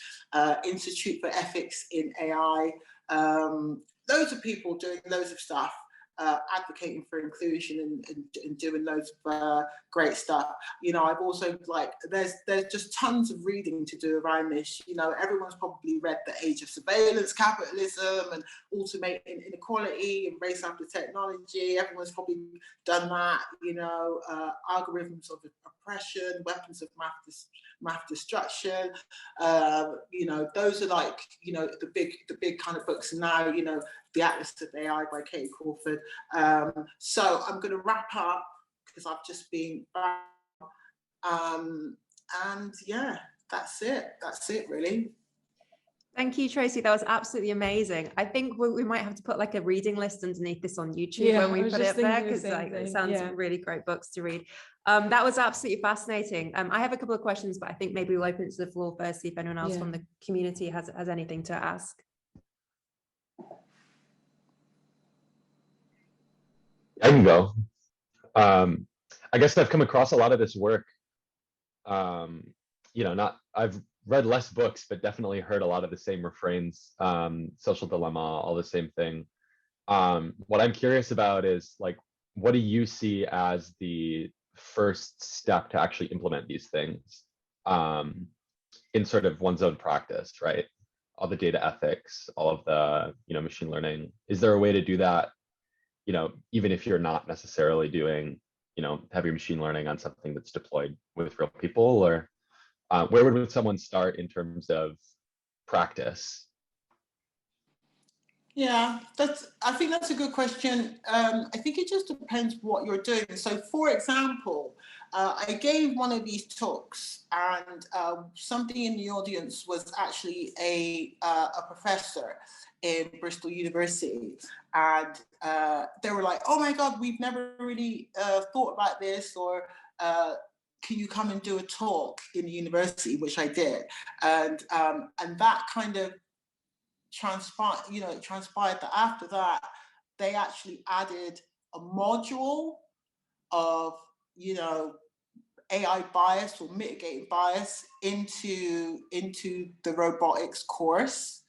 Institute for Ethics in AI, loads of people doing loads of stuff, advocating for inclusion and doing loads of great stuff. You know, I've also, like, there's just tons of reading to do around this. You know, everyone's probably read The Age of Surveillance, Capitalism, and Automating Inequality and Race After Technology. Everyone's probably done that. You know, Algorithms of Oppression, Weapons of Mass Destruction. You know, those are, like, you know, the big kind of books. And now, you know, The Atlas of AI by Katie Crawford. So I'm going to wrap up because I've just been and yeah, that's it really. Thank you, Tracey. That was absolutely amazing. I think we might have to put like a reading list underneath this on YouTube when we put it there, because like it sounds really great books to read. That was absolutely fascinating. I have a couple of questions, but I think maybe we'll open it to the floor first, see if anyone else from the community has anything to ask. I can go. I guess I've come across a lot of this work. I've read less books, but definitely heard a lot of the same refrains, social dilemma, all the same thing. What I'm curious about is like, what do you see as the first step to actually implement these things in sort of one's own practice, right? All the data ethics, all of the, machine learning. Is there a way to do that, even if you're not necessarily doing, heavy machine learning on something that's deployed with real people? Or where would someone start in terms of practice? Yeah, I think that's a good question. I think it just depends what you're doing. So, for example, I gave one of these talks, and somebody in the audience was actually a professor in Bristol University, and they were like, "Oh my God, we've never really thought about this," or "Can you come and do a talk in the university?" Which I did, and that kind of transpired that after that they actually added a module of AI bias or mitigating bias into the robotics course.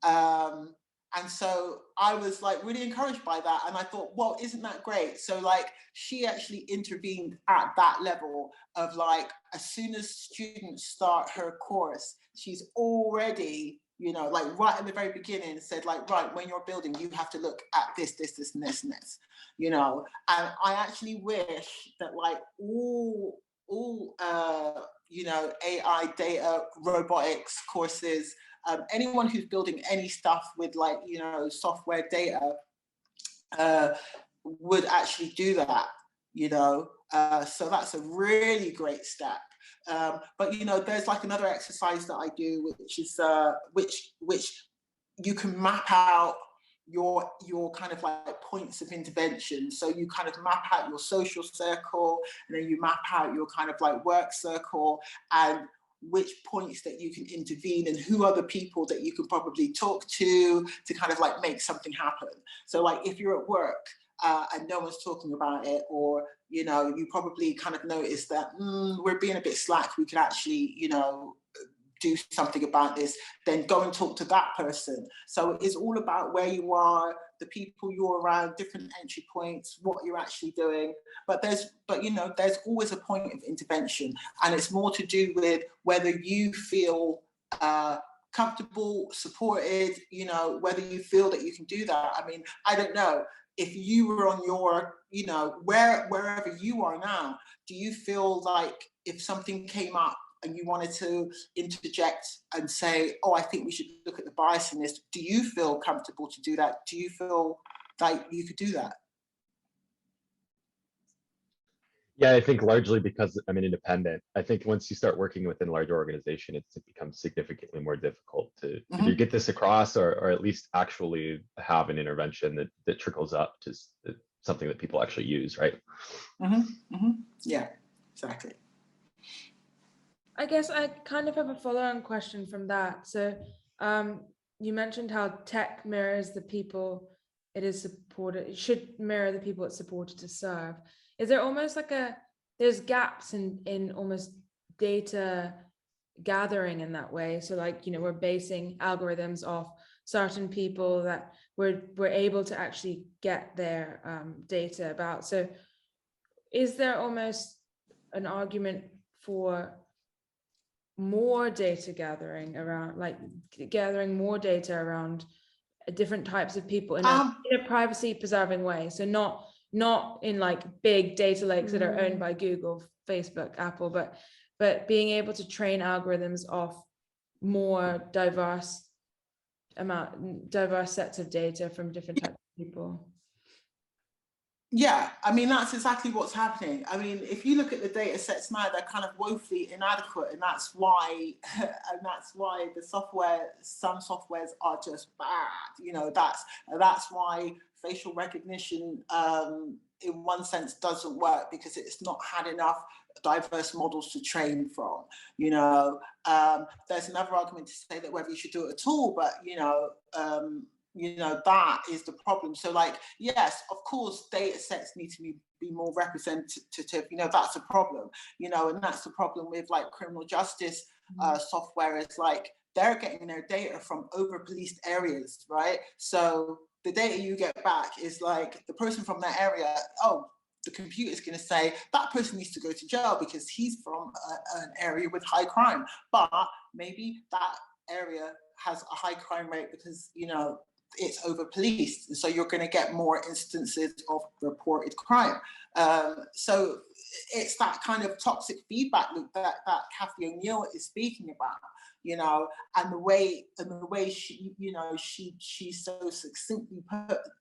And so I was like really encouraged by that, and I thought, well, isn't that great? So like she actually intervened at that level of like, as soon as students start her course, she's already, like right at the very beginning said like, right, when you're building, you have to look at this, and this, and I actually wish that like all AI data robotics courses, anyone who's building any stuff with like software data would actually do that. So that's a really great step. But there's like another exercise that I do, which is which you can map out your kind of like points of intervention. So you kind of map out your social circle, and then you map out your kind of like work circle, and which points that you can intervene, and who are the people that you can probably talk to kind of like make something happen. So like if you're at work and no one's talking about it, or you probably kind of notice that we're being a bit slack, we could actually do something about this, then go and talk to that person. So it's all about where you are, the people you're around, different entry points, what you're actually doing. But there's always a point of intervention, and it's more to do with whether you feel comfortable, supported, whether you feel that you can do that. I mean, I don't know. If you were on your, wherever you are now, do you feel like if something came up and you wanted to interject and say, oh, I think we should look at the bias in this, do you feel comfortable to do that? Do you feel like you could do that? Yeah, I think largely because I'm an independent. I think once you start working within a larger organization, it becomes significantly more difficult to either get this across or at least actually have an intervention that trickles up to something that people actually use, right? Yeah, exactly. I guess I kind of have a follow-on question from that. So you mentioned how tech mirrors the people it is supported, it should mirror the people it's supported to serve. Is there almost like there's gaps in almost data gathering in that way? So like, we're basing algorithms off certain people that we're able to actually get their data about. So is there almost an argument for more data gathering around, like gathering more data around different types of people in a privacy preserving way? So not in like big data lakes that are owned by Google, Facebook, Apple, but being able to train algorithms off more diverse sets of data from different types of people. Yeah, I mean, that's exactly what's happening. I mean, if you look at the data sets now, they're kind of woefully inadequate, and that's why some softwares are just bad. That's why facial recognition in one sense doesn't work, because it's not had enough diverse models to train from. There's another argument to say that whether you should do it at all, but you know, that is the problem. So like, yes, of course, data sets need to be more representative, you know, that's a problem, you know, and that's the problem with like criminal justice software, is like they're getting their data from over policed areas, right? So the data you get back is like the person from that area, oh, the computer is going to say that person needs to go to jail because he's from an area with high crime, but maybe that area has a high crime rate because, you know, it's over policed, and so you're going to get more instances of reported crime. So it's that kind of toxic feedback loop that Cathy O'Neill is speaking about, you know, and the way she, you know, she so succinctly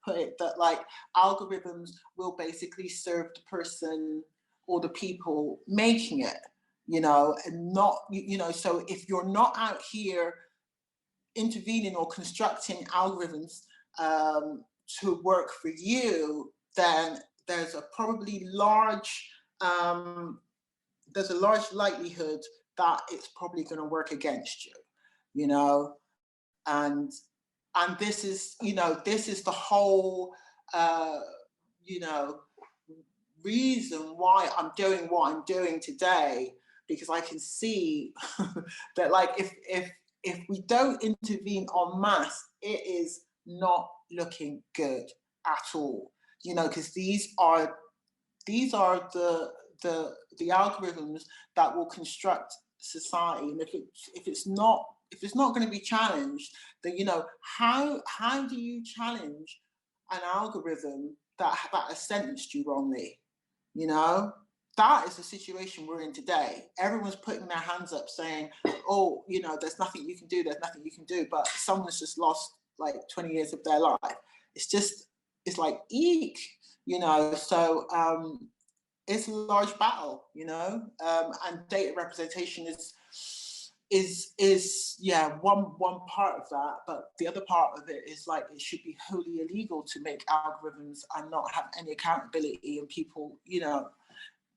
put it, that like algorithms will basically serve the person or the people making it, you know, and not, you know, so if you're not out here intervening or constructing algorithms to work for you, then there's a probably large likelihood that it's probably going to work against you, you know, and this is, you know, this is the whole you know, reason why I'm doing what I'm doing today, because I can see that like if we don't intervene en masse, it is not looking good at all, you know, because these are the algorithms that will construct society, and if it's not going to be challenged, then, you know, how do you challenge an algorithm that has sentenced you wrongly? You know, that is the situation we're in today. Everyone's putting their hands up saying, oh, you know, there's nothing you can do, but someone's just lost like 20 years of their life. It's like, eek, you know, so it's a large battle, you know, and data representation is yeah, one part of that, but the other part of it is like it should be wholly illegal to make algorithms and not have any accountability, and people, you know,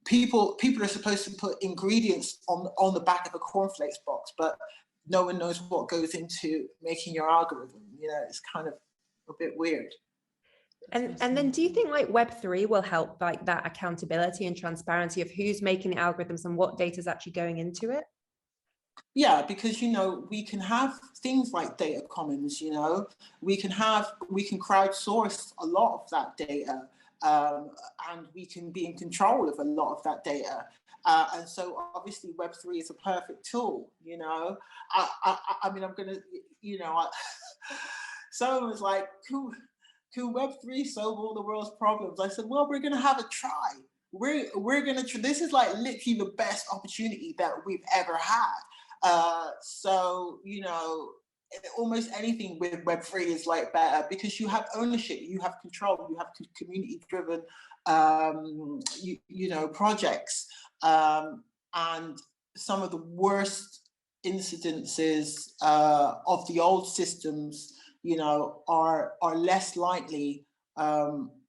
people are supposed to put ingredients on the back of a cornflakes box, but no one knows what goes into making your algorithm. You know, it's kind of a bit weird. And then do you think like Web3 will help like that accountability and transparency of who's making the algorithms and what data is actually going into it? Yeah, because, you know, we can have things like data commons, you know, we can crowdsource a lot of that data, and we can be in control of a lot of that data. And so obviously Web3 is a perfect tool, you know. I mean, I'm gonna, you know, someone was like, can Web3 solve all the world's problems? I said, well, we're gonna have a try. We're gonna try. This is like literally the best opportunity that we've ever had. So, you know, almost anything with Web3 is like better because you have ownership, you have control, you have community-driven, you know, projects, and some of the worst incidences of the old systems, you know, are less likely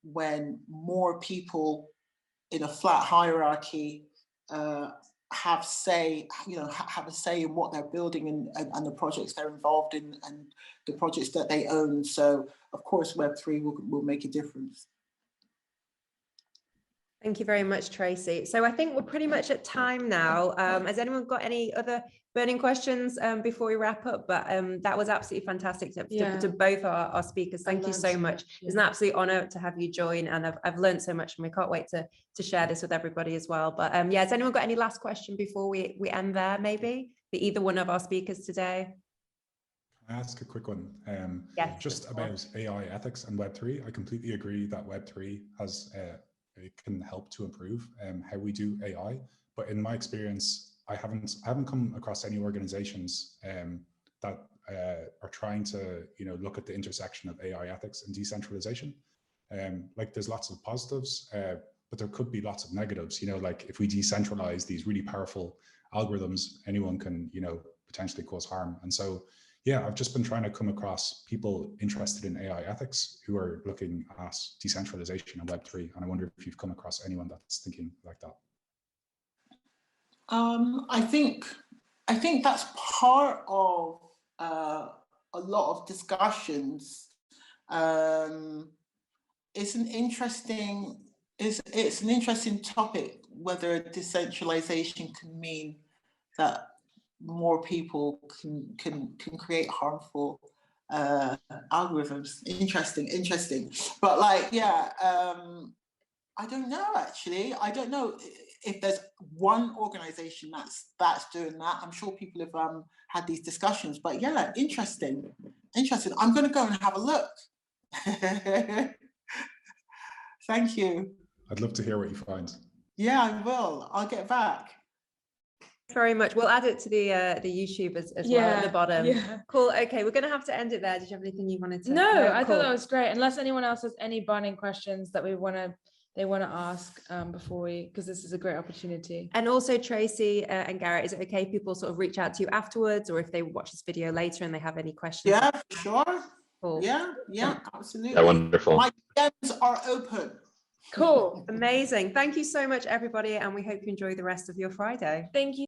when more people in a flat hierarchy have a say in what they're building and the projects they're involved in and the projects that they own. So of course Web3 will make a difference. Thank you very much, Tracey. So I think we're pretty much at time now. Has anyone got any other burning questions before we wrap up? But that was absolutely fantastic to both our speakers. Thank you so much. It's an absolute honor to have you join, and I've learned so much, and we can't wait to share this with everybody as well. But yeah, has anyone got any last question before we end there, maybe? For either one of our speakers today? Can I ask a quick one? Yes, just about AI ethics and Web3. I completely agree that Web3 has it can help to improve how we do AI. But in my experience, I haven't come across any organizations that are trying to, you know, look at the intersection of AI ethics and decentralization. Like there's lots of positives, but there could be lots of negatives. You know, like if we decentralize these really powerful algorithms, anyone can, you know, potentially cause harm. And so, yeah, I've just been trying to come across people interested in AI ethics who are looking at decentralization and Web3. And I wonder if you've come across anyone that's thinking like that. I think that's part of a lot of discussions It's an interesting topic, whether decentralization can mean that more people can create harmful algorithms. Interesting. But like, yeah, I don't know, actually. I don't know if there's one organization that's doing that. I'm sure people have had these discussions, but yeah, interesting. I'm going to go and have a look. Thank you. I'd love to hear what you find. Yeah, I will. I'll get back. Very much. We'll add it to the YouTube as well at the bottom. Yeah. Cool. Okay, we're going to have to end it there. Did you have anything you wanted to? No, I thought that was great. Unless anyone else has any burning questions that they want to ask before we, because this is a great opportunity. And also, Tracey and Garrett, is it okay if people sort of reach out to you afterwards, or if they watch this video later and they have any questions? Yeah, sure. Cool. Yeah, absolutely. Yeah, wonderful. My DMs are open. Cool. Amazing. Thank you so much, everybody, and we hope you enjoy the rest of your Friday. Thank you.